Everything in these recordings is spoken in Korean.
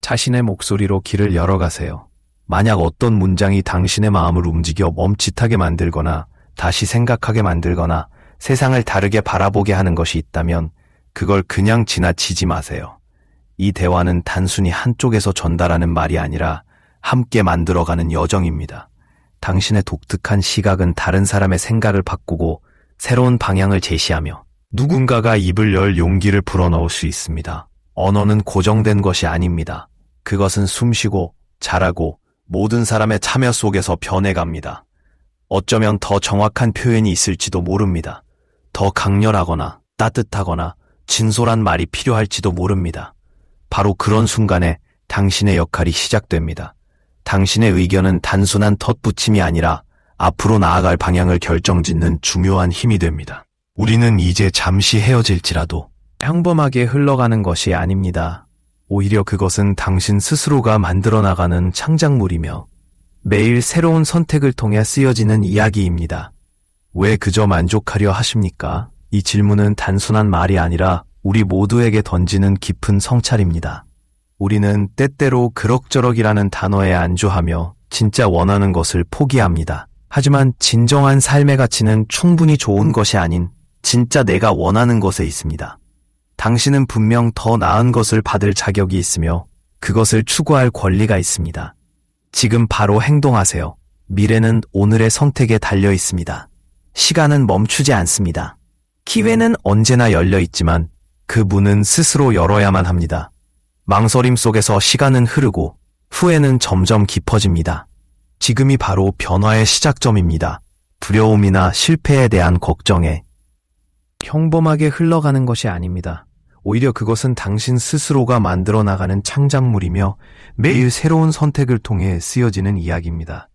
자신의 목소리로 길을 열어가세요. 만약 어떤 문장이 당신의 마음을 움직여 멈칫하게 만들거나 다시 생각하게 만들거나 세상을 다르게 바라보게 하는 것이 있다면 그걸 그냥 지나치지 마세요. 이 대화는 단순히 한쪽에서 전달하는 말이 아니라 함께 만들어가는 여정입니다. 당신의 독특한 시각은 다른 사람의 생각을 바꾸고 새로운 방향을 제시하며 누군가가 입을 열 용기를 불어넣을 수 있습니다. 언어는 고정된 것이 아닙니다. 그것은 숨쉬고 자라고 모든 사람의 참여 속에서 변해갑니다. 어쩌면 더 정확한 표현이 있을지도 모릅니다. 더 강렬하거나 따뜻하거나 진솔한 말이 필요할지도 모릅니다. 바로 그런 순간에 당신의 역할이 시작됩니다. 당신의 의견은 단순한 덧붙임이 아니라 앞으로 나아갈 방향을 결정짓는 중요한 힘이 됩니다. 우리는 이제 잠시 헤어질지라도 평범하게 흘러가는 것이 아닙니다. 오히려 그것은 당신 스스로가 만들어 나가는 창작물이며 매일 새로운 선택을 통해 쓰여지는 이야기입니다. 왜 그저 만족하려 하십니까? 이 질문은 단순한 말이 아니라 우리 모두에게 던지는 깊은 성찰입니다. 우리는 때때로 그럭저럭이라는 단어에 안주하며 진짜 원하는 것을 포기합니다. 하지만 진정한 삶의 가치는 충분히 좋은 것이 아닌 진짜 내가 원하는 것에 있습니다. 당신은 분명 더 나은 것을 받을 자격이 있으며 그것을 추구할 권리가 있습니다. 지금 바로 행동하세요. 미래는 오늘의 선택에 달려 있습니다. 시간은 멈추지 않습니다. 기회는 언제나 열려 있지만 그 문은 스스로 열어야만 합니다. 망설임 속에서 시간은 흐르고 후회는 점점 깊어집니다. 지금이 바로 변화의 시작점입니다. 두려움이나 실패에 대한 걱정에 평범하게 흘러가는 것이 아닙니다. 오히려 그것은 당신 스스로가 만들어 나가는 창작물이며 매일 새로운 선택을 통해 쓰여지는 이야기입니다.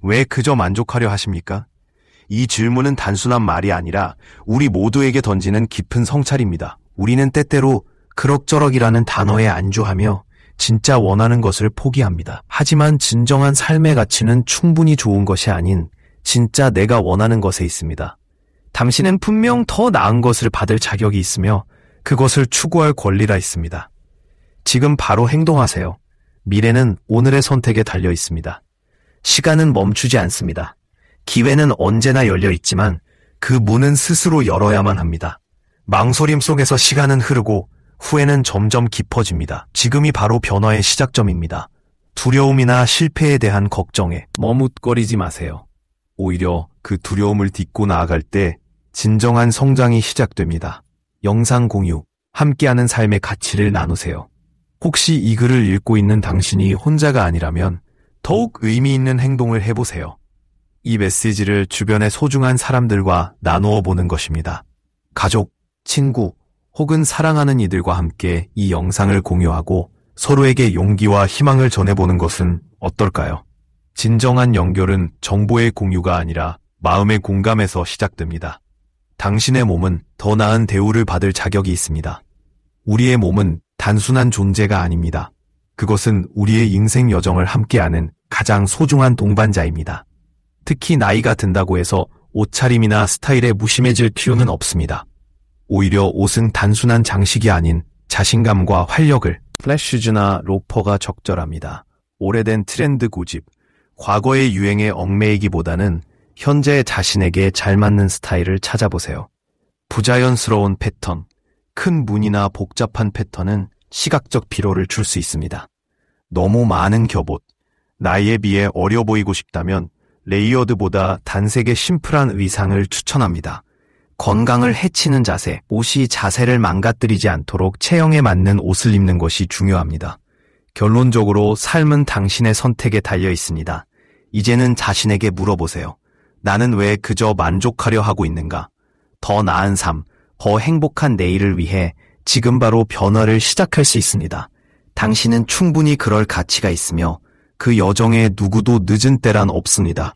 왜 그저 만족하려 하십니까? 이 질문은 단순한 말이 아니라 우리 모두에게 던지는 깊은 성찰입니다. 우리는 때때로 그럭저럭이라는 단어에 안주하며 진짜 원하는 것을 포기합니다. 하지만 진정한 삶의 가치는 충분히 좋은 것이 아닌 진짜 내가 원하는 것에 있습니다. 당신은 분명 더 나은 것을 받을 자격이 있으며 그것을 추구할 권리가 있습니다. 지금 바로 행동하세요. 미래는 오늘의 선택에 달려 있습니다. 시간은 멈추지 않습니다. 기회는 언제나 열려 있지만 그 문은 스스로 열어야만 합니다. 망설임 속에서 시간은 흐르고 후회는 점점 깊어집니다. 지금이 바로 변화의 시작점입니다. 두려움이나 실패에 대한 걱정에 머뭇거리지 마세요. 오히려 그 두려움을 딛고 나아갈 때 진정한 성장이 시작됩니다. 영상 공유, 함께하는 삶의 가치를 나누세요. 혹시 이 글을 읽고 있는 당신이 혼자가 아니라면 더욱 의미 있는 행동을 해보세요. 이 메시지를 주변의 소중한 사람들과 나누어 보는 것입니다. 가족, 친구, 혹은 사랑하는 이들과 함께 이 영상을 공유하고 서로에게 용기와 희망을 전해보는 것은 어떨까요? 진정한 연결은 정보의 공유가 아니라 마음의 공감에서 시작됩니다. 당신의 몸은 더 나은 대우를 받을 자격이 있습니다. 우리의 몸은 단순한 존재가 아닙니다. 그것은 우리의 인생 여정을 함께하는 가장 소중한 동반자입니다. 특히 나이가 든다고 해서 옷차림이나 스타일에 무심해질 필요는 없습니다. 오히려 옷은 단순한 장식이 아닌 자신감과 활력을 플랫슈즈나 로퍼가 적절합니다. 오래된 트렌드 고집, 과거의 유행에 얽매이기보다는 현재의 자신에게 잘 맞는 스타일을 찾아보세요. 부자연스러운 패턴, 큰 무늬나 복잡한 패턴은 시각적 피로를 줄 수 있습니다. 너무 많은 겹옷, 나이에 비해 어려 보이고 싶다면 레이어드보다 단색의 심플한 의상을 추천합니다. 건강을 해치는 자세, 옷이 자세를 망가뜨리지 않도록 체형에 맞는 옷을 입는 것이 중요합니다. 결론적으로 삶은 당신의 선택에 달려 있습니다. 이제는 자신에게 물어보세요. 나는 왜 그저 만족하려 하고 있는가? 더 나은 삶, 더 행복한 내일을 위해 지금 바로 변화를 시작할 수 있습니다. 당신은 충분히 그럴 가치가 있으며 그 여정에 누구도 늦은 때란 없습니다.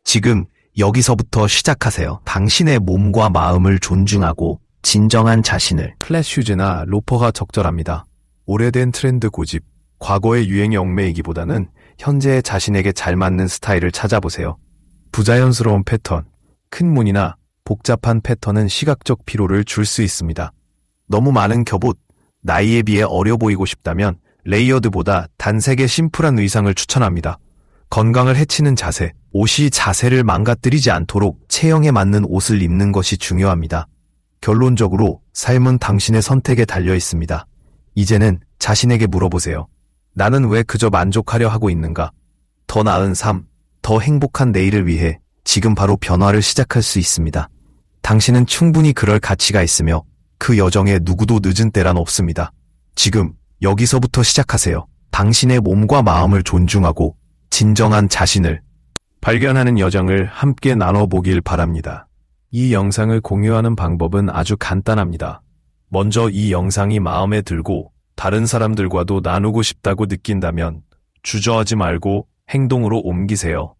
지금 여기서부터 시작하세요. 당신의 몸과 마음을 존중하고 진정한 자신을. 플랫슈즈나 로퍼가 적절합니다. 오래된 트렌드 고집, 과거의 유행에 얽매이기보다는 현재의 자신에게 잘 맞는 스타일을 찾아보세요. 부자연스러운 패턴, 큰 무늬나 복잡한 패턴은 시각적 피로를 줄 수 있습니다. 너무 많은 겹옷, 나이에 비해 어려 보이고 싶다면 레이어드보다 단색의 심플한 의상을 추천합니다. 건강을 해치는 자세, 옷이 자세를 망가뜨리지 않도록 체형에 맞는 옷을 입는 것이 중요합니다. 결론적으로 삶은 당신의 선택에 달려 있습니다. 이제는 자신에게 물어보세요. 나는 왜 그저 만족하려 하고 있는가? 더 나은 삶, 더 행복한 내일을 위해 지금 바로 변화를 시작할 수 있습니다. 당신은 충분히 그럴 가치가 있으며 그 여정에 누구도 늦은 때란 없습니다. 지금 여기서부터 시작하세요. 당신의 몸과 마음을 존중하고 진정한 자신을 발견하는 여정을 함께 나눠보길 바랍니다. 이 영상을 공유하는 방법은 아주 간단합니다. 먼저 이 영상이 마음에 들고 다른 사람들과도 나누고 싶다고 느낀다면 주저하지 말고 행동으로 옮기세요.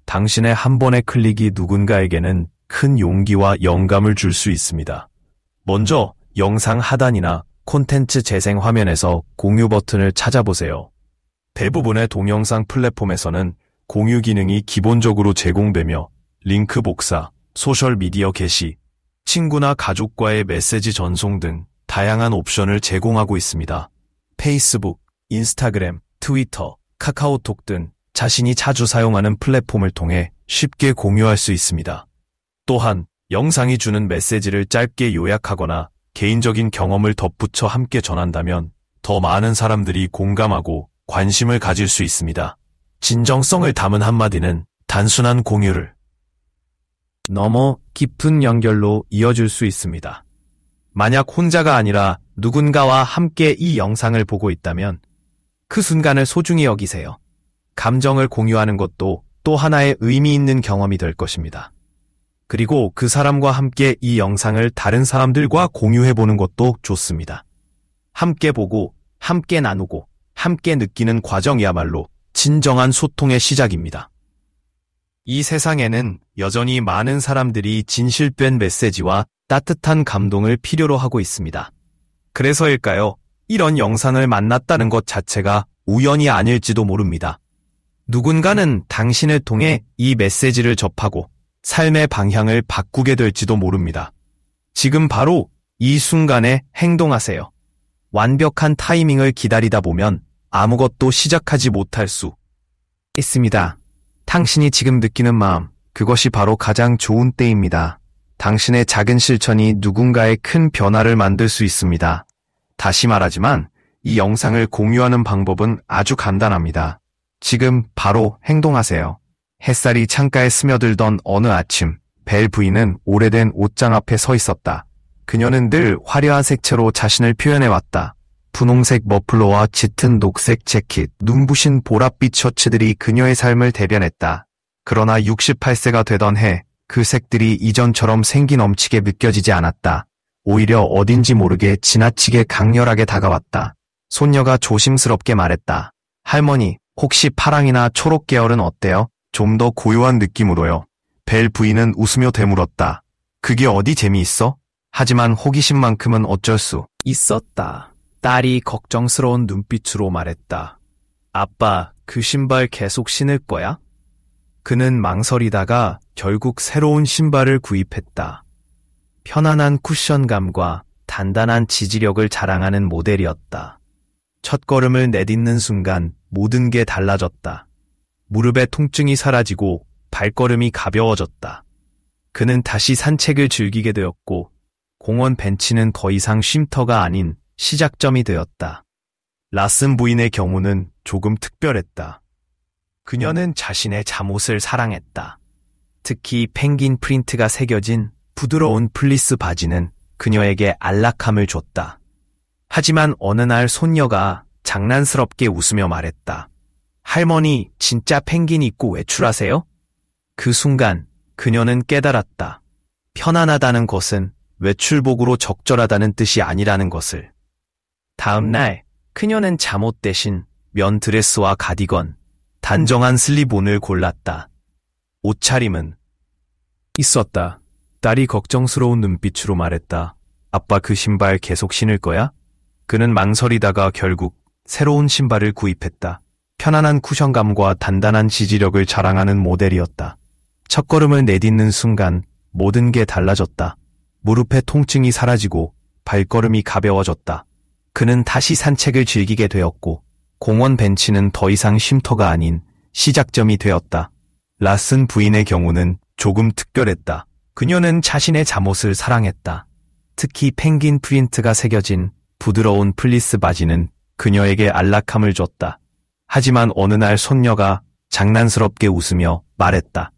당신의 한 번의 클릭이 누군가에게는 큰 용기와 영감을 줄 수 있습니다. 먼저 영상 하단이나 콘텐츠 재생 화면에서 공유 버튼을 찾아보세요. 대부분의 동영상 플랫폼에서는 공유 기능이 기본적으로 제공되며 링크 복사, 소셜미디어 게시, 친구나 가족과의 메시지 전송 등 다양한 옵션을 제공하고 있습니다. 페이스북, 인스타그램, 트위터, 카카오톡 등 자신이 자주 사용하는 플랫폼을 통해 쉽게 공유할 수 있습니다. 또한 영상이 주는 메시지를 짧게 요약하거나 개인적인 경험을 덧붙여 함께 전한다면 더 많은 사람들이 공감하고 관심을 가질 수 있습니다. 진정성을 담은 한마디는 단순한 공유를 넘어 깊은 연결로 이어줄 수 있습니다. 만약 혼자가 아니라 누군가와 함께 이 영상을 보고 있다면 그 순간을 소중히 여기세요. 감정을 공유하는 것도 또 하나의 의미 있는 경험이 될 것입니다. 그리고 그 사람과 함께 이 영상을 다른 사람들과 공유해보는 것도 좋습니다. 함께 보고, 함께 나누고, 함께 느끼는 과정이야말로 진정한 소통의 시작입니다. 이 세상에는 여전히 많은 사람들이 진실된 메시지와 따뜻한 감동을 필요로 하고 있습니다. 그래서일까요? 이런 영상을 만났다는 것 자체가 우연이 아닐지도 모릅니다. 누군가는 당신을 통해 이 메시지를 접하고 삶의 방향을 바꾸게 될지도 모릅니다. 지금 바로 이 순간에 행동하세요. 완벽한 타이밍을 기다리다 보면 아무것도 시작하지 못할 수 있습니다. 당신이 지금 느끼는 마음, 그것이 바로 가장 좋은 때입니다. 당신의 작은 실천이 누군가의 큰 변화를 만들 수 있습니다. 다시 말하지만 이 영상을 공유하는 방법은 아주 간단합니다. 지금 바로 행동하세요. 햇살이 창가에 스며들던 어느 아침, 벨 부인은 오래된 옷장 앞에 서 있었다. 그녀는 늘 화려한 색채로 자신을 표현해왔다. 분홍색 머플러와 짙은 녹색 재킷, 눈부신 보랏빛 셔츠들이 그녀의 삶을 대변했다. 그러나 68세가 되던 해, 그 색들이 이전처럼 생기 넘치게 느껴지지 않았다. 오히려 어딘지 모르게 지나치게 강렬하게 다가왔다. 손녀가 조심스럽게 말했다. 할머니, 혹시 파랑이나 초록 계열은 어때요? 좀 더 고요한 느낌으로요. 벨 부인은 웃으며 되물었다. 그게 어디 재미있어? 하지만 호기심만큼은 어쩔 수 있었다. 딸이 걱정스러운 눈빛으로 말했다. 아빠, 그 신발 계속 신을 거야? 그는 망설이다가 결국 새로운 신발을 구입했다. 편안한 쿠션감과 단단한 지지력을 자랑하는 모델이었다. 첫걸음을 내딛는 순간 모든 게 달라졌다. 무릎의 통증이 사라지고 발걸음이 가벼워졌다. 그는 다시 산책을 즐기게 되었고 공원 벤치는 더 이상 쉼터가 아닌 시작점이 되었다. 라슨 부인의 경우는 조금 특별했다. 그녀는 자신의 잠옷을 사랑했다. 특히 펭귄 프린트가 새겨진 부드러운 플리스 바지는 그녀에게 안락함을 줬다. 하지만 어느 날 손녀가 장난스럽게 웃으며 말했다. 할머니, 진짜 펭귄 입고 외출하세요? 그 순간 그녀는 깨달았다. 편안하다는 것은 외출복으로 적절하다는 뜻이 아니라는 것을. 다음 날 그녀는 잠옷 대신 면 드레스와 가디건, 단정한 슬립온을 골랐다. 옷차림은 있었다. 딸이 걱정스러운 눈빛으로 말했다. 아빠, 그 신발 계속 신을 거야? 그는 망설이다가 결국 새로운 신발을 구입했다. 편안한 쿠션감과 단단한 지지력을 자랑하는 모델이었다. 첫걸음을 내딛는 순간 모든 게 달라졌다. 무릎의 통증이 사라지고 발걸음이 가벼워졌다. 그는 다시 산책을 즐기게 되었고 공원 벤치는 더 이상 쉼터가 아닌 시작점이 되었다. 라슨 부인의 경우는 조금 특별했다. 그녀는 자신의 잠옷을 사랑했다. 특히 펭귄 프린트가 새겨진 부드러운 플리스 바지는 그녀에게 안락함을 줬다. 하지만 어느 날 손녀가 장난스럽게 웃으며 말했다.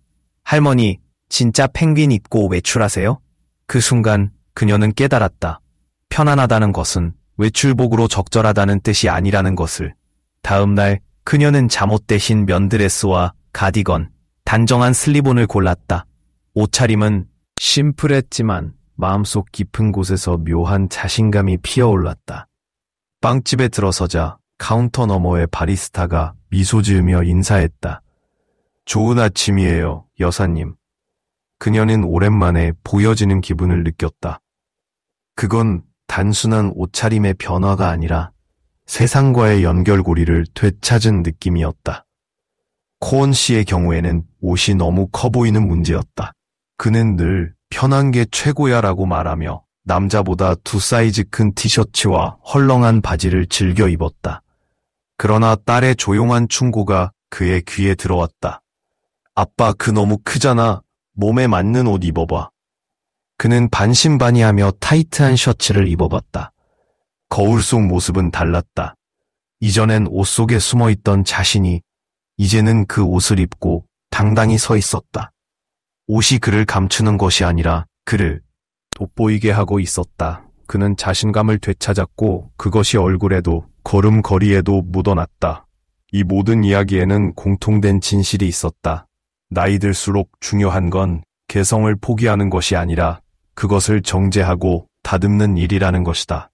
할머니, 진짜 펭귄 입고 외출하세요? 그 순간 그녀는 깨달았다. 편안하다는 것은 외출복으로 적절하다는 뜻이 아니라는 것을. 다음 날 그녀는 잠옷 대신 면드레스와 가디건, 단정한 슬리본을 골랐다. 옷차림은 심플했지만 마음속 깊은 곳에서 묘한 자신감이 피어올랐다. 빵집에 들어서자 카운터 너머의 바리스타가 미소 지으며 인사했다. 좋은 아침이에요, 여사님. 그녀는 오랜만에 보여지는 기분을 느꼈다. 그건 단순한 옷차림의 변화가 아니라 세상과의 연결고리를 되찾은 느낌이었다. 코언 씨의 경우에는 옷이 너무 커 보이는 문제였다. 그는 늘 편한 게 최고야라고 말하며 남자보다 2사이즈 큰 티셔츠와 헐렁한 바지를 즐겨 입었다. 그러나 딸의 조용한 충고가 그의 귀에 들어왔다. 아빠, 그 너무 크잖아. 몸에 맞는 옷 입어봐. 그는 반신반의하며 타이트한 셔츠를 입어봤다. 거울 속 모습은 달랐다. 이전엔 옷 속에 숨어있던 자신이 이제는 그 옷을 입고 당당히 서 있었다. 옷이 그를 감추는 것이 아니라 그를 돋보이게 하고 있었다. 그는 자신감을 되찾았고 그것이 얼굴에도 걸음걸이에도 묻어났다. 이 모든 이야기에는 공통된 진실이 있었다. 나이 들수록 중요한 건 개성을 포기하는 것이 아니라 그것을 정제하고 다듬는 일이라는 것이다.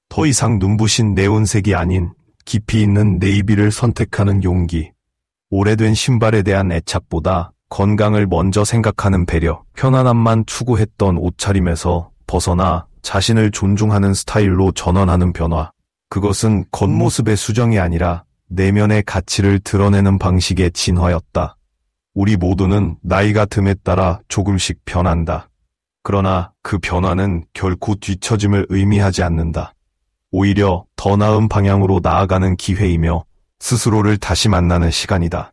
더 이상 눈부신 네온색이 아닌 깊이 있는 네이비를 선택하는 용기. 오래된 신발에 대한 애착보다 건강을 먼저 생각하는 배려, 편안함만 추구했던 옷차림에서 벗어나 자신을 존중하는 스타일로 전환하는 변화. 그것은 겉모습의 수정이 아니라 내면의 가치를 드러내는 방식의 진화였다. 우리 모두는 나이가 듦에 따라 조금씩 변한다. 그러나 그 변화는 결코 뒤처짐을 의미하지 않는다. 오히려 더 나은 방향으로 나아가는 기회이며 스스로를 다시 만나는 시간이다.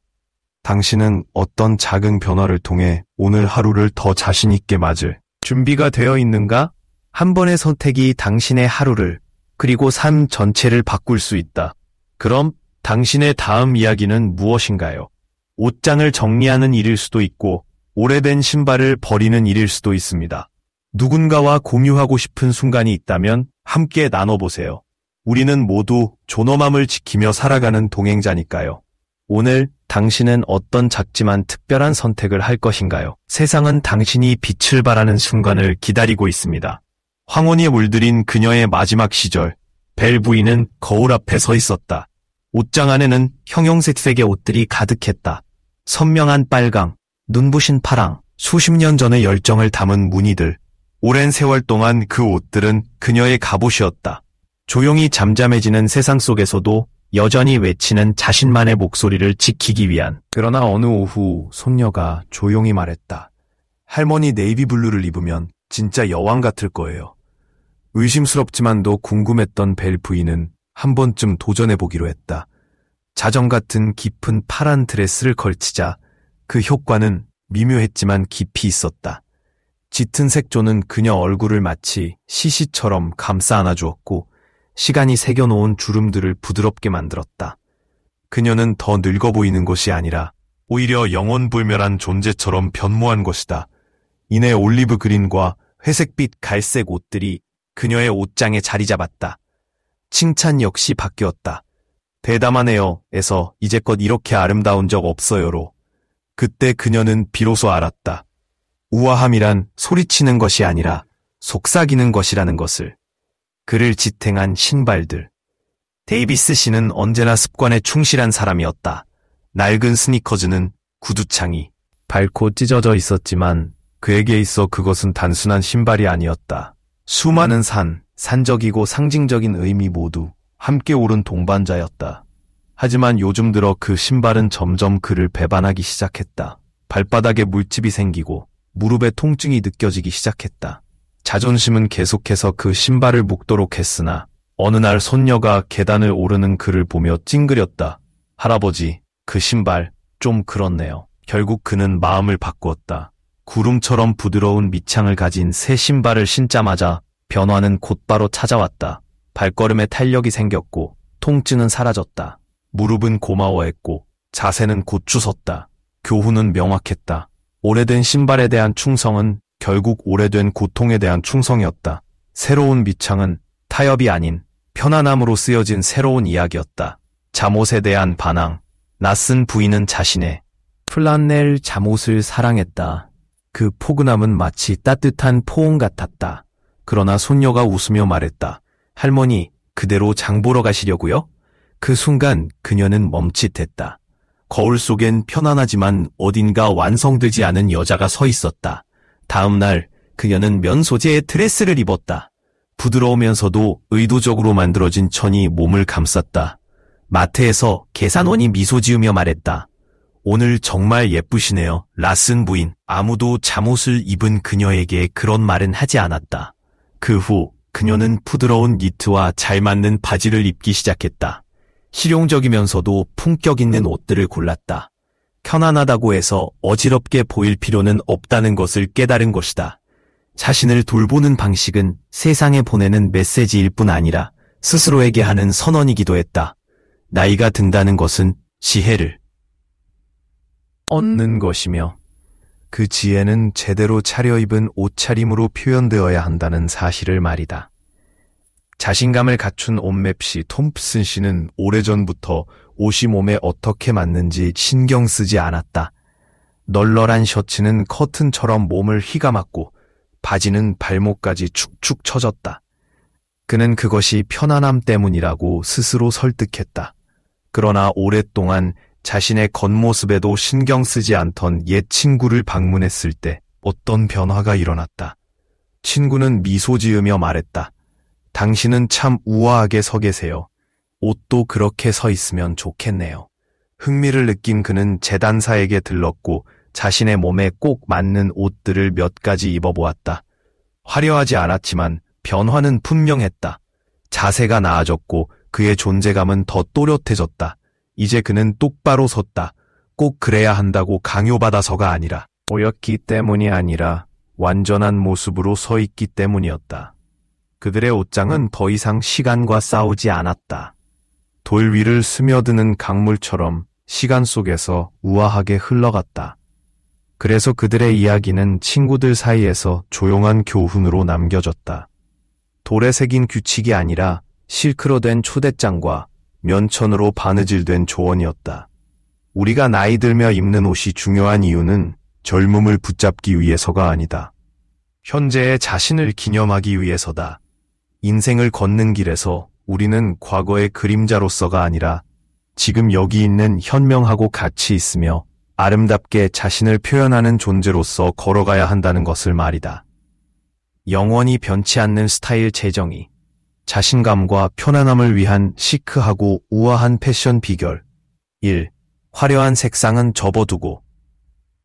당신은 어떤 작은 변화를 통해 오늘 하루를 더 자신 있게 맞을 준비가 되어 있는가? 한 번의 선택이 당신의 하루를 그리고 삶 전체를 바꿀 수 있다. 그럼 당신의 다음 이야기는 무엇인가요? 옷장을 정리하는 일일 수도 있고 오래된 신발을 버리는 일일 수도 있습니다. 누군가와 공유하고 싶은 순간이 있다면 함께 나눠보세요. 우리는 모두 존엄함을 지키며 살아가는 동행자니까요. 오늘 당신은 어떤 작지만 특별한 선택을 할 것인가요? 세상은 당신이 빛을 발하는 순간을 기다리고 있습니다. 황혼이 물들인 그녀의 마지막 시절, 벨 부인은 거울 앞에 서 있었다. 옷장 안에는 형형색색의 옷들이 가득했다. 선명한 빨강, 눈부신 파랑, 수십 년 전의 열정을 담은 무늬들. 오랜 세월 동안 그 옷들은 그녀의 갑옷이었다. 조용히 잠잠해지는 세상 속에서도 여전히 외치는 자신만의 목소리를 지키기 위한. 그러나 어느 오후 손녀가 조용히 말했다. 할머니 네이비 블루를 입으면 진짜 여왕 같을 거예요. 의심스럽지만도 궁금했던 벨 부인은 한 번쯤 도전해보기로 했다. 자정 같은 깊은 파란 드레스를 걸치자 그 효과는 미묘했지만 깊이 있었다. 짙은 색조는 그녀 얼굴을 마치 시시처럼 감싸 안아주었고 시간이 새겨놓은 주름들을 부드럽게 만들었다. 그녀는 더 늙어 보이는 것이 아니라 오히려 영원불멸한 존재처럼 변모한 것이다. 이내 올리브 그린과 회색빛 갈색 옷들이 그녀의 옷장에 자리 잡았다. 칭찬 역시 바뀌었다. 대담하네요 에서 이제껏 이렇게 아름다운 적 없어요로. 그때 그녀는 비로소 알았다. 우아함이란 소리치는 것이 아니라 속삭이는 것이라는 것을. 그를 지탱한 신발들. 데이비스 씨는 언제나 습관에 충실한 사람이었다. 낡은 스니커즈는 구두창이 밝고 찢어져 있었지만 그에게 있어 그것은 단순한 신발이 아니었다. 수많은 산적이고 상징적인 의미 모두 함께 오른 동반자였다. 하지만 요즘 들어 그 신발은 점점 그를 배반하기 시작했다. 발바닥에 물집이 생기고 무릎에 통증이 느껴지기 시작했다. 자존심은 계속해서 그 신발을 묶도록 했으나 어느 날 손녀가 계단을 오르는 그를 보며 찡그렸다. 할아버지, 그 신발 좀 그렇네요. 결국 그는 마음을 바꾸었다. 구름처럼 부드러운 밑창을 가진 새 신발을 신자마자 변화는 곧바로 찾아왔다. 발걸음에 탄력이 생겼고 통증은 사라졌다. 무릎은 고마워했고 자세는 곧추섰다. 교훈은 명확했다. 오래된 신발에 대한 충성은 결국 오래된 고통에 대한 충성이었다. 새로운 밑창은 타협이 아닌 편안함으로 쓰여진 새로운 이야기였다. 잠옷에 대한 반항. 낯선 부인은 자신의 플란넬 잠옷을 사랑했다. 그 포근함은 마치 따뜻한 포옹 같았다. 그러나 손녀가 웃으며 말했다. 할머니, 그대로 장 보러 가시려고요? 그 순간 그녀는 멈칫했다. 거울 속엔 편안하지만 어딘가 완성되지 않은 여자가 서 있었다. 다음 날 그녀는 면 소재의 드레스를 입었다. 부드러우면서도 의도적으로 만들어진 천이 몸을 감쌌다. 마트에서 계산원이 미소 지으며 말했다. 오늘 정말 예쁘시네요, 라슨 부인. 아무도 잠옷을 입은 그녀에게 그런 말은 하지 않았다. 그 후 그녀는 부드러운 니트와 잘 맞는 바지를 입기 시작했다. 실용적이면서도 품격 있는 옷들을 골랐다. 편안하다고 해서 어지럽게 보일 필요는 없다는 것을 깨달은 것이다. 자신을 돌보는 방식은 세상에 보내는 메시지일 뿐 아니라 스스로에게 하는 선언이기도 했다. 나이가 든다는 것은 지혜를 얻는 것이며 그 지혜는 제대로 차려입은 옷차림으로 표현되어야 한다는 사실을 말이다. 자신감을 갖춘 옷맵시 톰프슨 씨는 오래전부터 옷이 몸에 어떻게 맞는지 신경 쓰지 않았다. 널널한 셔츠는 커튼처럼 몸을 휘감았고 바지는 발목까지 축축 처졌다. 그는 그것이 편안함 때문이라고 스스로 설득했다. 그러나 오랫동안 자신의 겉모습에도 신경 쓰지 않던 옛 친구를 방문했을 때 어떤 변화가 일어났다. 친구는 미소 지으며 말했다. 당신은 참 우아하게 서 계세요. 옷도 그렇게 서 있으면 좋겠네요. 흥미를 느낀 그는 재단사에게 들렀고 자신의 몸에 꼭 맞는 옷들을 몇 가지 입어보았다. 화려하지 않았지만 변화는 분명했다. 자세가 나아졌고 그의 존재감은 더 또렷해졌다. 이제 그는 똑바로 섰다. 꼭 그래야 한다고 강요받아서가 아니라 보였기 때문이 아니라 완전한 모습으로 서 있기 때문이었다. 그들의 옷장은 더 이상 시간과 싸우지 않았다. 돌 위를 스며드는 강물처럼 시간 속에서 우아하게 흘러갔다. 그래서 그들의 이야기는 친구들 사이에서 조용한 교훈으로 남겨졌다. 돌에 새긴 규칙이 아니라 실크로 된 초대장과 면천으로 바느질된 조언이었다. 우리가 나이 들며 입는 옷이 중요한 이유는 젊음을 붙잡기 위해서가 아니다. 현재의 자신을 기념하기 위해서다. 인생을 걷는 길에서 우리는 과거의 그림자로서가 아니라 지금 여기 있는 현명하고 가치 있으며 아름답게 자신을 표현하는 존재로서 걸어가야 한다는 것을 말이다. 영원히 변치 않는 스타일 재정의, 자신감과 편안함을 위한 시크하고 우아한 패션 비결. 1. 화려한 색상은 접어두고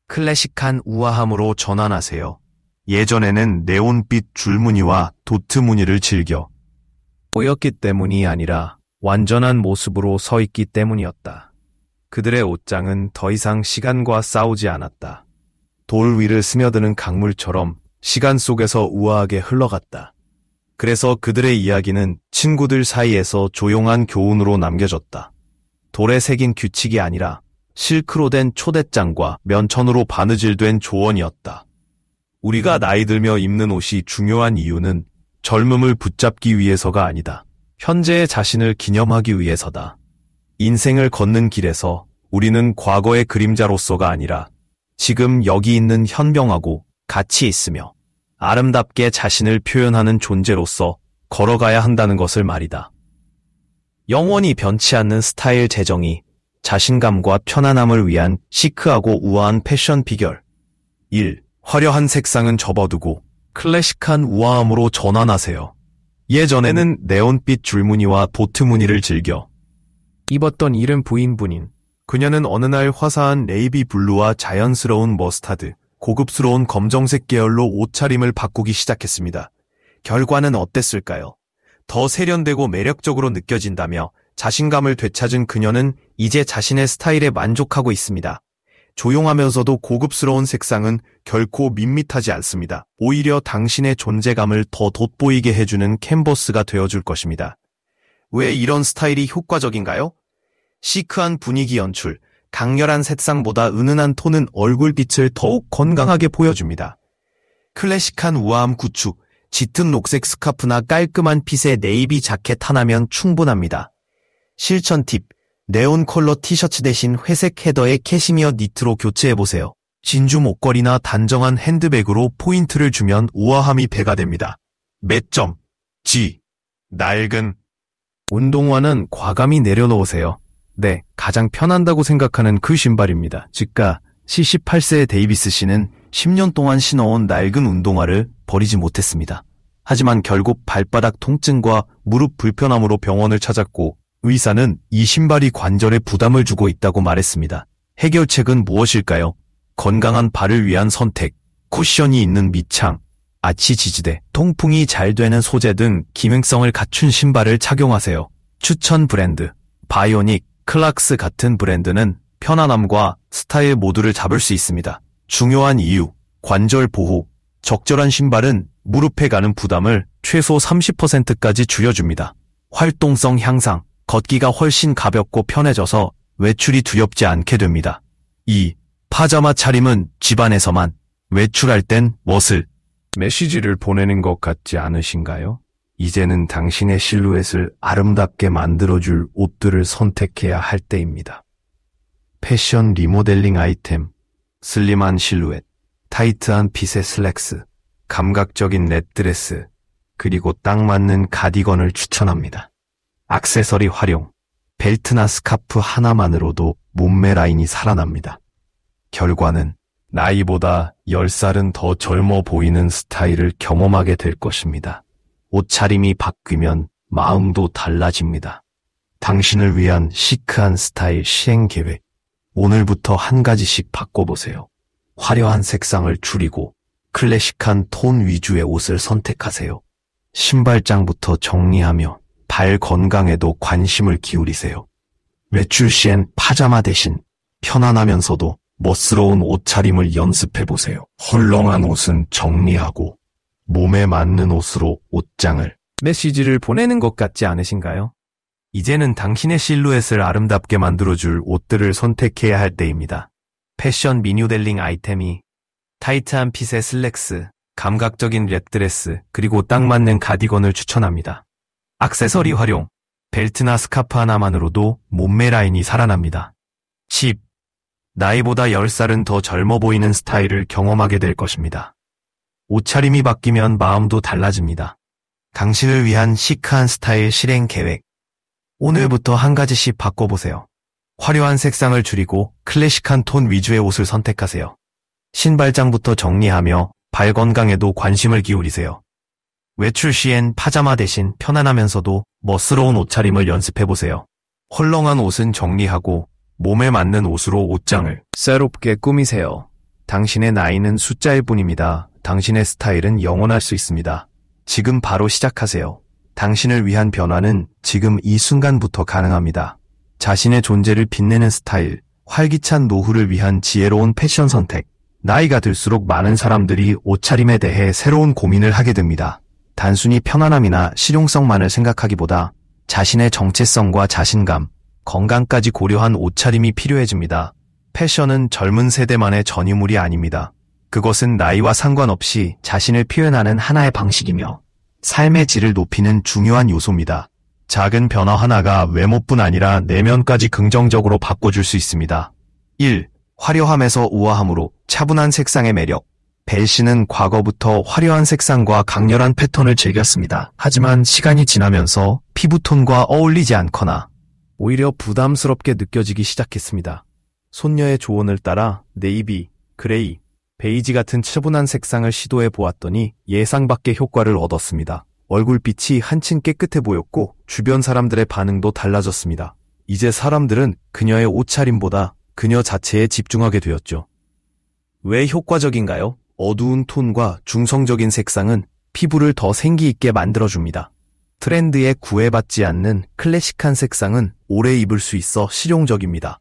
클래식한 우아함으로 전환하세요. 예전에는 네온빛 줄무늬와 도트 무늬를 즐겨 보였기 때문이 아니라 완전한 모습으로 서 있기 때문이었다. 그들의 옷장은 더 이상 시간과 싸우지 않았다. 돌 위를 스며드는 강물처럼 시간 속에서 우아하게 흘러갔다. 그래서 그들의 이야기는 친구들 사이에서 조용한 교훈으로 남겨졌다. 돌에 새긴 규칙이 아니라 실크로 된 초대장과 면천으로 바느질된 조언이었다. 우리가 나이 들며 입는 옷이 중요한 이유는 젊음을 붙잡기 위해서가 아니다. 현재의 자신을 기념하기 위해서다. 인생을 걷는 길에서 우리는 과거의 그림자로서가 아니라 지금 여기 있는 현명하고 가치 있으며 아름답게 자신을 표현하는 존재로서 걸어가야 한다는 것을 말이다. 영원히 변치 않는 스타일 재정의, 자신감과 편안함을 위한 시크하고 우아한 패션 비결. 1. 화려한 색상은 접어두고 클래식한 우아함으로 전환하세요. 예전에는 네온빛 줄무늬와 도트 무늬를 즐겨 입었던 이른 부인분인 그녀는 어느 날 화사한 네이비 블루와 자연스러운 머스타드, 고급스러운 검정색 계열로 옷차림을 바꾸기 시작했습니다. 결과는 어땠을까요? 더 세련되고 매력적으로 느껴진다며 자신감을 되찾은 그녀는 이제 자신의 스타일에 만족하고 있습니다. 조용하면서도 고급스러운 색상은 결코 밋밋하지 않습니다. 오히려 당신의 존재감을 더 돋보이게 해주는 캔버스가 되어줄 것입니다. 왜 이런 스타일이 효과적인가요? 시크한 분위기 연출, 강렬한 색상보다 은은한 톤은 얼굴빛을 더욱 건강하게 보여줍니다. 클래식한 우아함 구축, 짙은 녹색 스카프나 깔끔한 핏의 네이비 자켓 하나면 충분합니다. 실천 팁, 네온 컬러 티셔츠 대신 회색 헤더의 캐시미어 니트로 교체해보세요. 진주 목걸이나 단정한 핸드백으로 포인트를 주면 우아함이 배가 됩니다. 매점, G, 낡은 운동화는 과감히 내려놓으세요. 네, 가장 편한다고 생각하는 그 신발입니다. 즉가 78세의 데이비스 씨는 10년 동안 신어온 낡은 운동화를 버리지 못했습니다. 하지만 결국 발바닥 통증과 무릎 불편함으로 병원을 찾았고 의사는 이 신발이 관절에 부담을 주고 있다고 말했습니다. 해결책은 무엇일까요? 건강한 발을 위한 선택, 쿠션이 있는 밑창, 아치 지지대, 통풍이 잘 되는 소재 등 기능성을 갖춘 신발을 착용하세요. 추천 브랜드, 바이오닉, 클락스 같은 브랜드는 편안함과 스타일 모두를 잡을 수 있습니다. 중요한 이유, 관절 보호, 적절한 신발은 무릎에 가는 부담을 최소 30%까지 줄여줍니다. 활동성 향상, 걷기가 훨씬 가볍고 편해져서 외출이 두렵지 않게 됩니다. 2. 파자마 차림은 집안에서만, 외출할 땐 멋을. 메시지를 보내는 것 같지 않으신가요? 이제는 당신의 실루엣을 아름답게 만들어줄 옷들을 선택해야 할 때입니다. 패션 리모델링 아이템, 슬림한 실루엣, 타이트한 핏의 슬랙스, 감각적인 랩드레스, 그리고 딱 맞는 가디건을 추천합니다. 액세서리 활용, 벨트나 스카프 하나만으로도 몸매 라인이 살아납니다. 결과는 나이보다 10살은 더 젊어 보이는 스타일을 경험하게 될 것입니다. 옷차림이 바뀌면 마음도 달라집니다. 당신을 위한 시크한 스타일 시행 계획. 오늘부터 한 가지씩 바꿔보세요. 화려한 색상을 줄이고 클래식한 톤 위주의 옷을 선택하세요. 신발장부터 정리하며 발 건강에도 관심을 기울이세요. 외출 시엔 파자마 대신 편안하면서도 멋스러운 옷차림을 연습해보세요. 헐렁한 옷은 정리하고 몸에 맞는 옷으로 옷장을. 메시지를 보내는 것 같지 않으신가요? 이제는 당신의 실루엣을 아름답게 만들어줄 옷들을 선택해야 할 때입니다. 패션 리모델링 아이템이 타이트한 핏의 슬랙스, 감각적인 랩드레스, 그리고 딱 맞는 가디건을 추천합니다. 액세서리 활용, 벨트나 스카프 하나만으로도 몸매 라인이 살아납니다. 10. 나이보다 10살은 더 젊어 보이는 스타일을 경험하게 될 것입니다. 옷차림이 바뀌면 마음도 달라집니다. 당신을 위한 시크한 스타일 실행 계획. 오늘부터 한 가지씩 바꿔보세요. 화려한 색상을 줄이고 클래식한 톤 위주의 옷을 선택하세요. 신발장부터 정리하며 발 건강에도 관심을 기울이세요. 외출 시엔 파자마 대신 편안하면서도 멋스러운 옷차림을 연습해보세요. 헐렁한 옷은 정리하고 몸에 맞는 옷으로 옷장을 새롭게 꾸미세요. 당신의 나이는 숫자일 뿐입니다. 당신의 스타일은 영원할 수 있습니다. 지금 바로 시작하세요. 당신을 위한 변화는 지금 이 순간부터 가능합니다. 자신의 존재를 빛내는 스타일, 활기찬 노후를 위한 지혜로운 패션 선택. 나이가 들수록 많은 사람들이 옷차림에 대해 새로운 고민을 하게 됩니다. 단순히 편안함이나 실용성만을 생각하기보다 자신의 정체성과 자신감, 건강까지 고려한 옷차림이 필요해집니다. 패션은 젊은 세대만의 전유물이 아닙니다. 그것은 나이와 상관없이 자신을 표현하는 하나의 방식이며 삶의 질을 높이는 중요한 요소입니다. 작은 변화 하나가 외모뿐 아니라 내면까지 긍정적으로 바꿔줄 수 있습니다. 1. 화려함에서 우아함으로 차분한 색상의 매력. 벨 씨는 과거부터 화려한 색상과 강렬한 패턴을 즐겼습니다. 하지만 시간이 지나면서 피부톤과 어울리지 않거나 오히려 부담스럽게 느껴지기 시작했습니다. 손녀의 조언을 따라 네이비, 그레이, 베이지 같은 차분한 색상을 시도해 보았더니 예상 밖의 효과를 얻었습니다. 얼굴빛이 한층 깨끗해 보였고 주변 사람들의 반응도 달라졌습니다. 이제 사람들은 그녀의 옷차림보다 그녀 자체에 집중하게 되었죠. 왜 효과적인가요? 어두운 톤과 중성적인 색상은 피부를 더 생기 있게 만들어줍니다. 트렌드에 구애받지 않는 클래식한 색상은 오래 입을 수 있어 실용적입니다.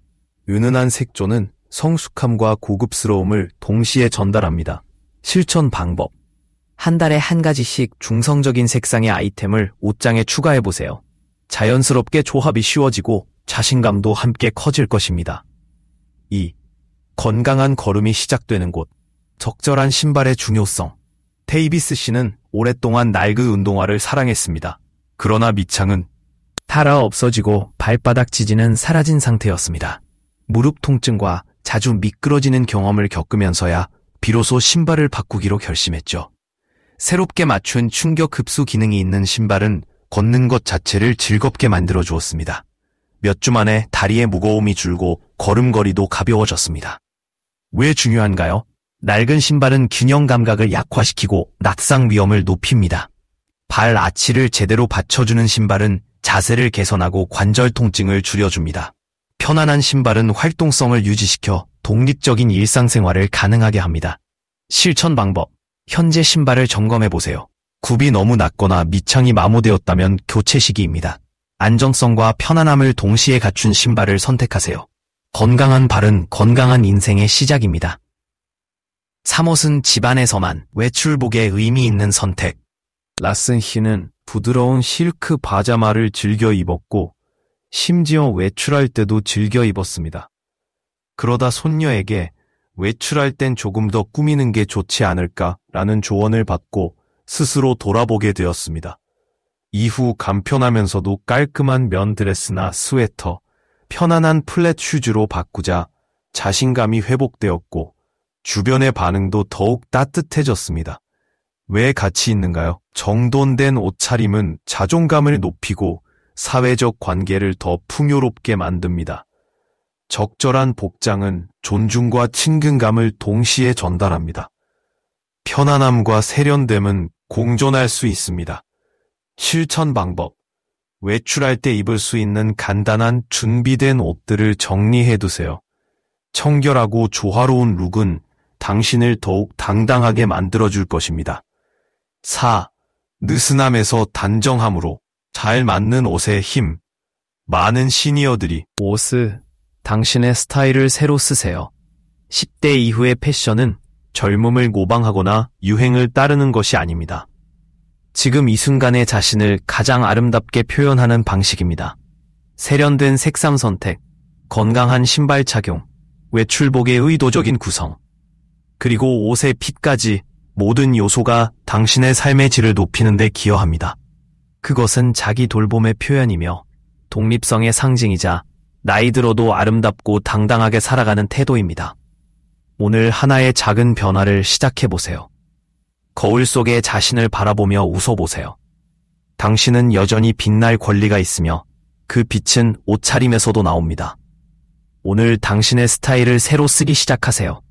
은은한 색조는 성숙함과 고급스러움을 동시에 전달합니다. 실천 방법. 한 달에 한 가지씩 중성적인 색상의 아이템을 옷장에 추가해보세요. 자연스럽게 조합이 쉬워지고 자신감도 함께 커질 것입니다. 2. 건강한 걸음이 시작되는 곳. 적절한 신발의 중요성. 데이비스 씨는 오랫동안 나이키 운동화를 사랑했습니다. 그러나 밑창은 닳아 없어지고 발바닥 지지는 사라진 상태였습니다. 무릎 통증과 자주 미끄러지는 경험을 겪으면서야 비로소 신발을 바꾸기로 결심했죠. 새롭게 맞춘 충격 흡수 기능이 있는 신발은 걷는 것 자체를 즐겁게 만들어 주었습니다. 몇 주 만에 다리의 무거움이 줄고 걸음걸이도 가벼워졌습니다. 왜 중요한가요? 낡은 신발은 균형 감각을 약화시키고 낙상 위험을 높입니다. 발 아치를 제대로 받쳐주는 신발은 자세를 개선하고 관절 통증을 줄여줍니다. 편안한 신발은 활동성을 유지시켜 독립적인 일상생활을 가능하게 합니다. 실천 방법. 현재 신발을 점검해보세요. 굽이 너무 낮거나 밑창이 마모되었다면 교체 시기입니다. 안정성과 편안함을 동시에 갖춘 신발을 선택하세요. 건강한 발은 건강한 인생의 시작입니다. 3옷은 집안에서만 외출복에 의미 있는 선택. 라슨 씨는 부드러운 실크 파자마를 즐겨 입었고 심지어 외출할 때도 즐겨 입었습니다. 그러다 손녀에게 외출할 땐 조금 더 꾸미는 게 좋지 않을까라는 조언을 받고 스스로 돌아보게 되었습니다. 이후 간편하면서도 깔끔한 면 드레스나 스웨터, 편안한 플랫 슈즈로 바꾸자 자신감이 회복되었고 주변의 반응도 더욱 따뜻해졌습니다. 왜 가치 있는가요? 정돈된 옷차림은 자존감을 높이고 사회적 관계를 더 풍요롭게 만듭니다. 적절한 복장은 존중과 친근감을 동시에 전달합니다. 편안함과 세련됨은 공존할 수 있습니다. 실천 방법. 외출할 때 입을 수 있는 간단한 준비된 옷들을 정리해두세요. 청결하고 조화로운 룩은 당신을 더욱 당당하게 만들어줄 것입니다. 4. 느슨함에서 단정함으로 잘 맞는 옷의 힘. 많은 시니어들이 옷을 당신의 스타일을 새로 쓰세요. 10대 이후의 패션은 젊음을 모방하거나 유행을 따르는 것이 아닙니다. 지금 이 순간의 자신을 가장 아름답게 표현하는 방식입니다. 세련된 색상 선택, 건강한 신발 착용, 외출복의 의도적인 구성, 그리고 옷의 핏까지 모든 요소가 당신의 삶의 질을 높이는 데 기여합니다. 그것은 자기 돌봄의 표현이며 독립성의 상징이자 나이 들어도 아름답고 당당하게 살아가는 태도입니다. 오늘 하나의 작은 변화를 시작해보세요. 거울 속에 자신을 바라보며 웃어보세요. 당신은 여전히 빛날 권리가 있으며 그 빛은 옷차림에서도 나옵니다. 오늘 당신의 스타일을 새로 쓰기 시작하세요.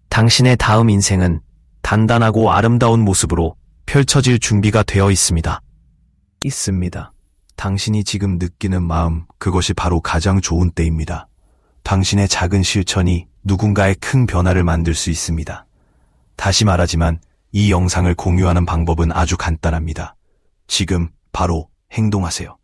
당신의 다음 인생은 단단하고 아름다운 모습으로 펼쳐질 준비가 되어 있습니다. 당신이 지금 느끼는 마음, 그것이 바로 가장 좋은 때입니다. 당신의 작은 실천이 누군가의 큰 변화를 만들 수 있습니다. 다시 말하지만 이 영상을 공유하는 방법은 아주 간단합니다. 지금 바로 행동하세요.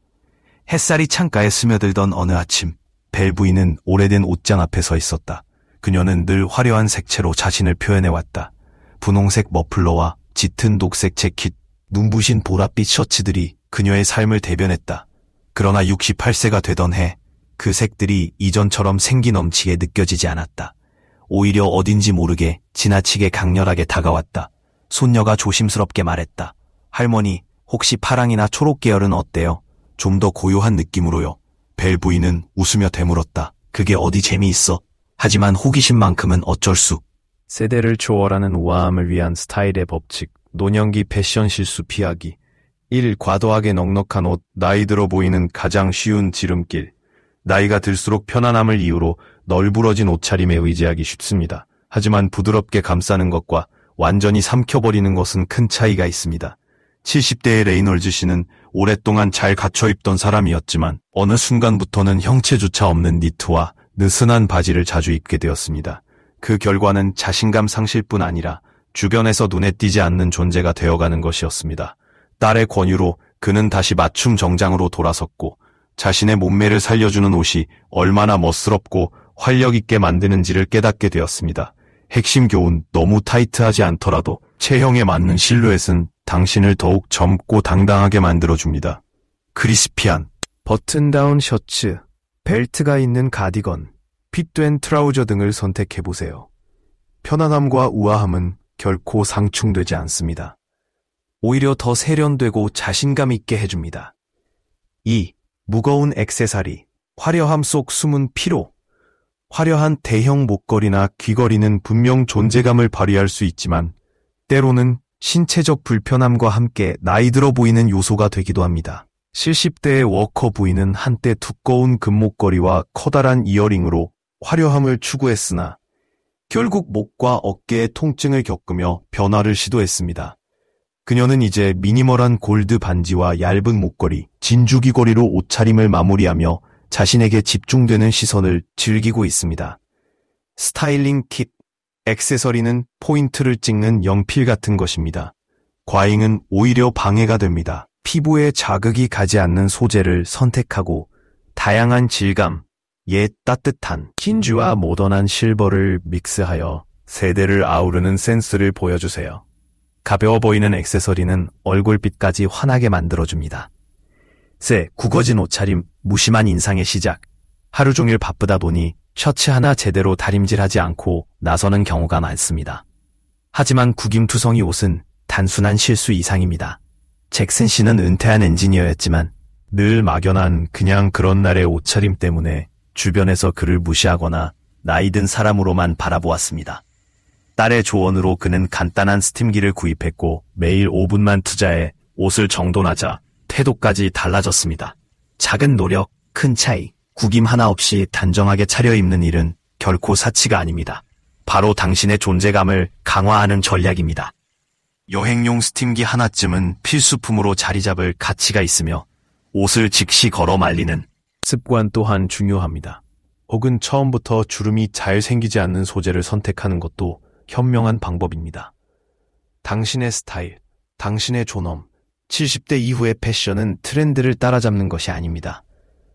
햇살이 창가에 스며들던 어느 아침, 벨 부인은 오래된 옷장 앞에 서 있었다. 그녀는 늘 화려한 색채로 자신을 표현해왔다. 분홍색 머플러와 짙은 녹색 재킷, 눈부신 보랏빛 셔츠들이 그녀의 삶을 대변했다. 그러나 68세가 되던 해, 그 색들이 이전처럼 생기 넘치게 느껴지지 않았다. 오히려 어딘지 모르게 지나치게 강렬하게 다가왔다. 손녀가 조심스럽게 말했다. 할머니, 혹시 파랑이나 초록 계열은 어때요? 좀 더 고요한 느낌으로요. 벨 부인은 웃으며 되물었다. 그게 어디 재미있어? 하지만 호기심만큼은 어쩔 수. 세대를 초월하는 우아함을 위한 스타일의 법칙, 노년기 패션 실수 피하기. 1. 과도하게 넉넉한 옷, 나이 들어 보이는 가장 쉬운 지름길. 나이가 들수록 편안함을 이유로 널브러진 옷차림에 의지하기 쉽습니다. 하지만 부드럽게 감싸는 것과 완전히 삼켜버리는 것은 큰 차이가 있습니다. 70대의 레이놀즈 씨는 오랫동안 잘 갖춰 입던 사람이었지만 어느 순간부터는 형체조차 없는 니트와 느슨한 바지를 자주 입게 되었습니다. 그 결과는 자신감 상실뿐 아니라 주변에서 눈에 띄지 않는 존재가 되어가는 것이었습니다. 딸의 권유로 그는 다시 맞춤 정장으로 돌아섰고 자신의 몸매를 살려주는 옷이 얼마나 멋스럽고 활력 있게 만드는지를 깨닫게 되었습니다. 핵심 교훈, 너무 타이트하지 않더라도 체형에 맞는 실루엣은 당신을 더욱 젊고 당당하게 만들어줍니다. 크리스피한 버튼다운 셔츠, 벨트가 있는 가디건, 핏된 트라우저 등을 선택해보세요. 편안함과 우아함은 결코 상충되지 않습니다. 오히려 더 세련되고 자신감 있게 해줍니다. 2. 무거운 액세서리, 화려함 속 숨은 피로. 화려한 대형 목걸이나 귀걸이는 분명 존재감을 발휘할 수 있지만 때로는 신체적 불편함과 함께 나이 들어 보이는 요소가 되기도 합니다. 70대의 워커 부인은 한때 두꺼운 금목걸이와 커다란 이어링으로 화려함을 추구했으나 결국 목과 어깨의 통증을 겪으며 변화를 시도했습니다. 그녀는 이제 미니멀한 골드 반지와 얇은 목걸이, 진주 귀걸이로 옷차림을 마무리하며 자신에게 집중되는 시선을 즐기고 있습니다. 스타일링 킷, 액세서리는 포인트를 찍는 연필 같은 것입니다. 과잉은 오히려 방해가 됩니다. 피부에 자극이 가지 않는 소재를 선택하고 다양한 질감, 옛 따뜻한 진주와 모던한 실버를 믹스하여 세대를 아우르는 센스를 보여주세요. 가벼워 보이는 액세서리는 얼굴빛까지 환하게 만들어줍니다. 구거진 옷차림, 무심한 인상의 시작. 하루 종일 바쁘다 보니 셔츠 하나 제대로 다림질하지 않고 나서는 경우가 많습니다. 하지만 구김투성이 옷은 단순한 실수 이상입니다. 잭슨 씨는 은퇴한 엔지니어였지만 늘 막연한 그냥 그런 날의 옷차림 때문에 주변에서 그를 무시하거나 나이든 사람으로만 바라보았습니다. 딸의 조언으로 그는 간단한 스팀기를 구입했고 매일 5분만 투자해 옷을 정돈하자 태도까지 달라졌습니다. 작은 노력, 큰 차이, 구김 하나 없이 단정하게 차려입는 일은 결코 사치가 아닙니다. 바로 당신의 존재감을 강화하는 전략입니다. 여행용 스팀기 하나쯤은 필수품으로 자리 잡을 가치가 있으며 옷을 즉시 걸어 말리는 습관 또한 중요합니다. 혹은 처음부터 주름이 잘 생기지 않는 소재를 선택하는 것도 현명한 방법입니다. 당신의 스타일, 당신의 존엄, 70대 이후의 패션은 트렌드를 따라잡는 것이 아닙니다.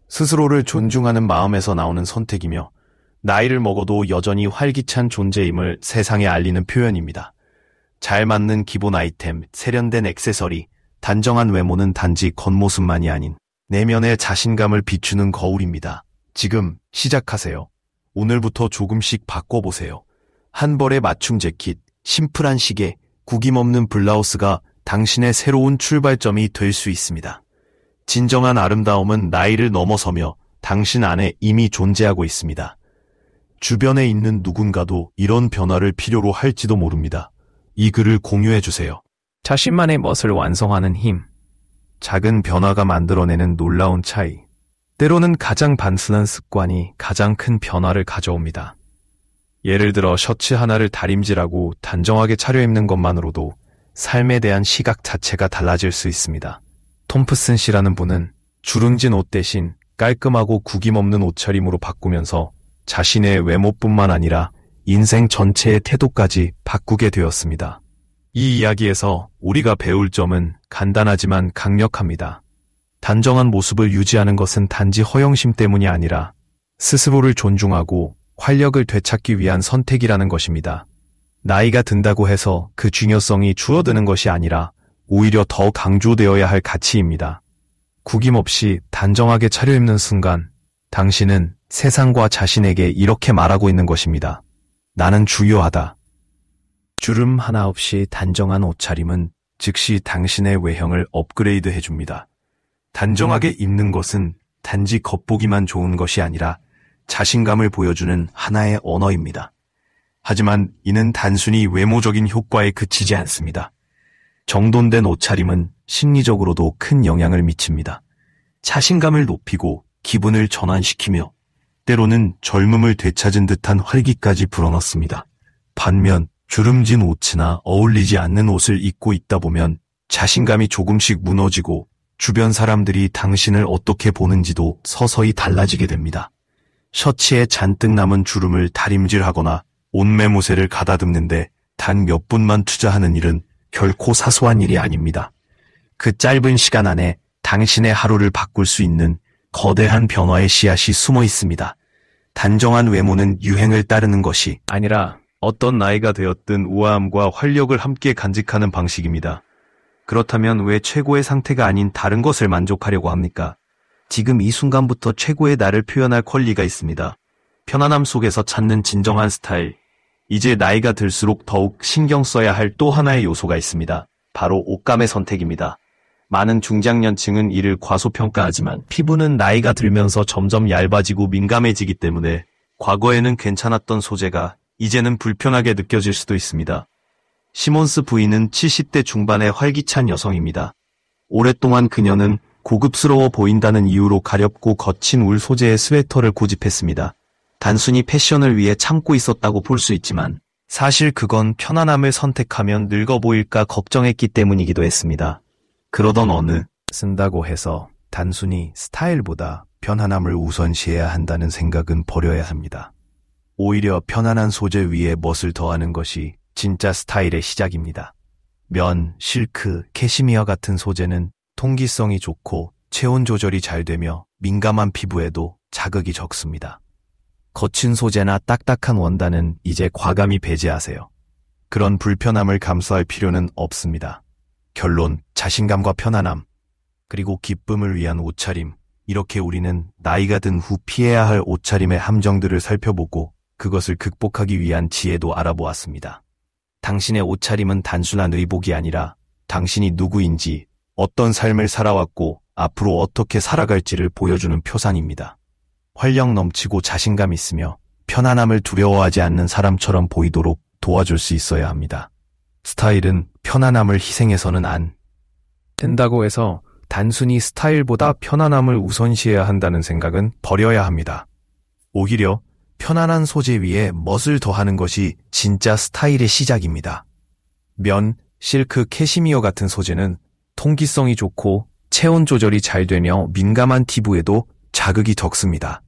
스스로를 존중하는 마음에서 나오는 선택이며 나이를 먹어도 여전히 활기찬 존재임을 세상에 알리는 표현입니다. 잘 맞는 기본 아이템, 세련된 액세서리, 단정한 외모는 단지 겉모습만이 아닌 내면의 자신감을 비추는 거울입니다. 지금 시작하세요. 오늘부터 조금씩 바꿔보세요. 한 벌의 맞춤 재킷, 심플한 시계, 구김없는 블라우스가 당신의 새로운 출발점이 될 수 있습니다. 진정한 아름다움은 나이를 넘어서며 당신 안에 이미 존재하고 있습니다. 주변에 있는 누군가도 이런 변화를 필요로 할지도 모릅니다. 이 글을 공유해주세요. 자신만의 멋을 완성하는 힘. 작은 변화가 만들어내는 놀라운 차이. 때로는 가장 단순한 습관이 가장 큰 변화를 가져옵니다. 예를 들어 셔츠 하나를 다림질하고 단정하게 차려입는 것만으로도 삶에 대한 시각 자체가 달라질 수 있습니다. 톰프슨 씨라는 분은 주름진 옷 대신 깔끔하고 구김없는 옷차림으로 바꾸면서 자신의 외모뿐만 아니라 인생 전체의 태도까지 바꾸게 되었습니다. 이 이야기에서 우리가 배울 점은 간단하지만 강력합니다. 단정한 모습을 유지하는 것은 단지 허영심 때문이 아니라 스스로를 존중하고 활력을 되찾기 위한 선택이라는 것입니다. 나이가 든다고 해서 그 중요성이 줄어드는 것이 아니라 오히려 더 강조되어야 할 가치입니다. 구김없이 단정하게 차려입는 순간 당신은 세상과 자신에게 이렇게 말하고 있는 것입니다. 나는 중요하다. 주름 하나 없이 단정한 옷차림은 즉시 당신의 외형을 업그레이드 해줍니다. 단정하게 입는 것은 단지 겉보기만 좋은 것이 아니라 자신감을 보여주는 하나의 언어입니다. 하지만 이는 단순히 외모적인 효과에 그치지 않습니다. 정돈된 옷차림은 심리적으로도 큰 영향을 미칩니다. 자신감을 높이고 기분을 전환시키며 때로는 젊음을 되찾은 듯한 활기까지 불어넣습니다. 반면 주름진 옷이나 어울리지 않는 옷을 입고 있다 보면 자신감이 조금씩 무너지고 주변 사람들이 당신을 어떻게 보는지도 서서히 달라지게 됩니다. 셔츠에 잔뜩 남은 주름을 다림질하거나 옷매무새를 가다듬는데 단 몇 분만 투자하는 일은 결코 사소한 일이 아닙니다. 그 짧은 시간 안에 당신의 하루를 바꿀 수 있는 거대한 변화의 씨앗이 숨어 있습니다. 단정한 외모는 유행을 따르는 것이 아니라 어떤 나이가 되었든 우아함과 활력을 함께 간직하는 방식입니다. 그렇다면 왜 최고의 상태가 아닌 다른 것을 만족하려고 합니까? 지금 이 순간부터 최고의 나를 표현할 권리가 있습니다. 편안함 속에서 찾는 진정한 스타일. 이제 나이가 들수록 더욱 신경 써야 할 또 하나의 요소가 있습니다. 바로 옷감의 선택입니다. 많은 중장년층은 이를 과소평가하지만 피부는 나이가 들면서 점점 얇아지고 민감해지기 때문에 과거에는 괜찮았던 소재가 이제는 불편하게 느껴질 수도 있습니다. 시몬스 부인은 70대 중반의 활기찬 여성입니다. 오랫동안 그녀는 고급스러워 보인다는 이유로 가렵고 거친 울 소재의 스웨터를 고집했습니다. 단순히 패션을 위해 참고 있었다고 볼 수 있지만 사실 그건 편안함을 선택하면 늙어 보일까 걱정했기 때문이기도 했습니다. 그러던 어느 쓴다고 해서 단순히 스타일보다 편안함을 우선시해야 한다는 생각은 버려야 합니다. 오히려 편안한 소재 위에 멋을 더하는 것이 진짜 스타일의 시작입니다. 면, 실크, 캐시미어 같은 소재는 통기성이 좋고 체온 조절이 잘 되며 민감한 피부에도 자극이 적습니다. 거친 소재나 딱딱한 원단은 이제 과감히 배제하세요. 그런 불편함을 감수할 필요는 없습니다. 결론, 자신감과 편안함, 그리고 기쁨을 위한 옷차림. 이렇게 우리는 나이가 든 후 피해야 할 옷차림의 함정들을 살펴보고 그것을 극복하기 위한 지혜도 알아보았습니다. 당신의 옷차림은 단순한 의복이 아니라 당신이 누구인지, 어떤 삶을 살아왔고 앞으로 어떻게 살아갈지를 보여주는 표상입니다. 활력 넘치고 자신감 있으며 편안함을 두려워하지 않는 사람처럼 보이도록 도와줄 수 있어야 합니다. 스타일은 편안함을 희생해서는 안 된다고 해서 단순히 스타일보다 편안함을 우선시해야 한다는 생각은 버려야 합니다. 오히려 편안한 소재 위에 멋을 더하는 것이 진짜 스타일의 시작입니다. 면, 실크, 캐시미어 같은 소재는 통기성이 좋고 체온 조절이 잘 되며 민감한 피부에도 자극이 적습니다.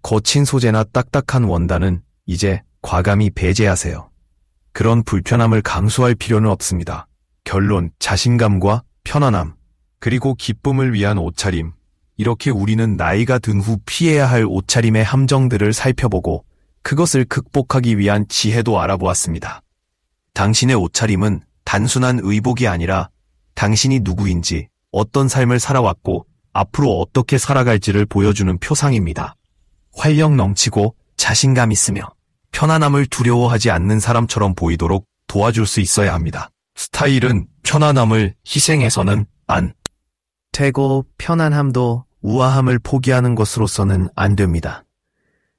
거친 소재나 딱딱한 원단은 이제 과감히 배제하세요. 그런 불편함을 감수할 필요는 없습니다. 결론, 자신감과 편안함, 그리고 기쁨을 위한 옷차림. 이렇게 우리는 나이가 든 후 피해야 할 옷차림의 함정들을 살펴보고 그것을 극복하기 위한 지혜도 알아보았습니다. 당신의 옷차림은 단순한 의복이 아니라 당신이 누구인지, 어떤 삶을 살아왔고 앞으로 어떻게 살아갈지를 보여주는 표상입니다. 활력 넘치고 자신감 있으며 편안함을 두려워하지 않는 사람처럼 보이도록 도와줄 수 있어야 합니다. 스타일은 편안함을 희생해서는 안 되고 편안함도 우아함을 포기하는 것으로서는 안 됩니다.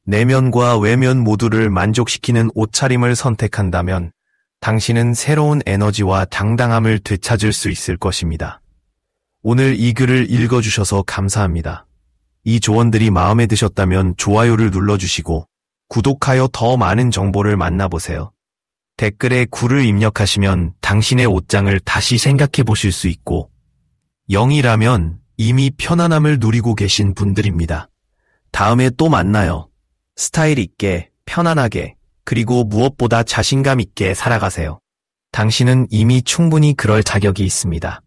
내면과 외면 모두를 만족시키는 옷차림을 선택한다면 당신은 새로운 에너지와 당당함을 되찾을 수 있을 것입니다. 오늘 이 글을 읽어주셔서 감사합니다. 이 조언들이 마음에 드셨다면 좋아요를 눌러주시고 구독하여 더 많은 정보를 만나보세요. 댓글에 구를 입력하시면 당신의 옷장을 다시 생각해 보실 수 있고 0이라면 이미 편안함을 누리고 계신 분들입니다. 다음에 또 만나요. 스타일 있게, 편안하게, 그리고 무엇보다 자신감 있게 살아가세요. 당신은 이미 충분히 그럴 자격이 있습니다.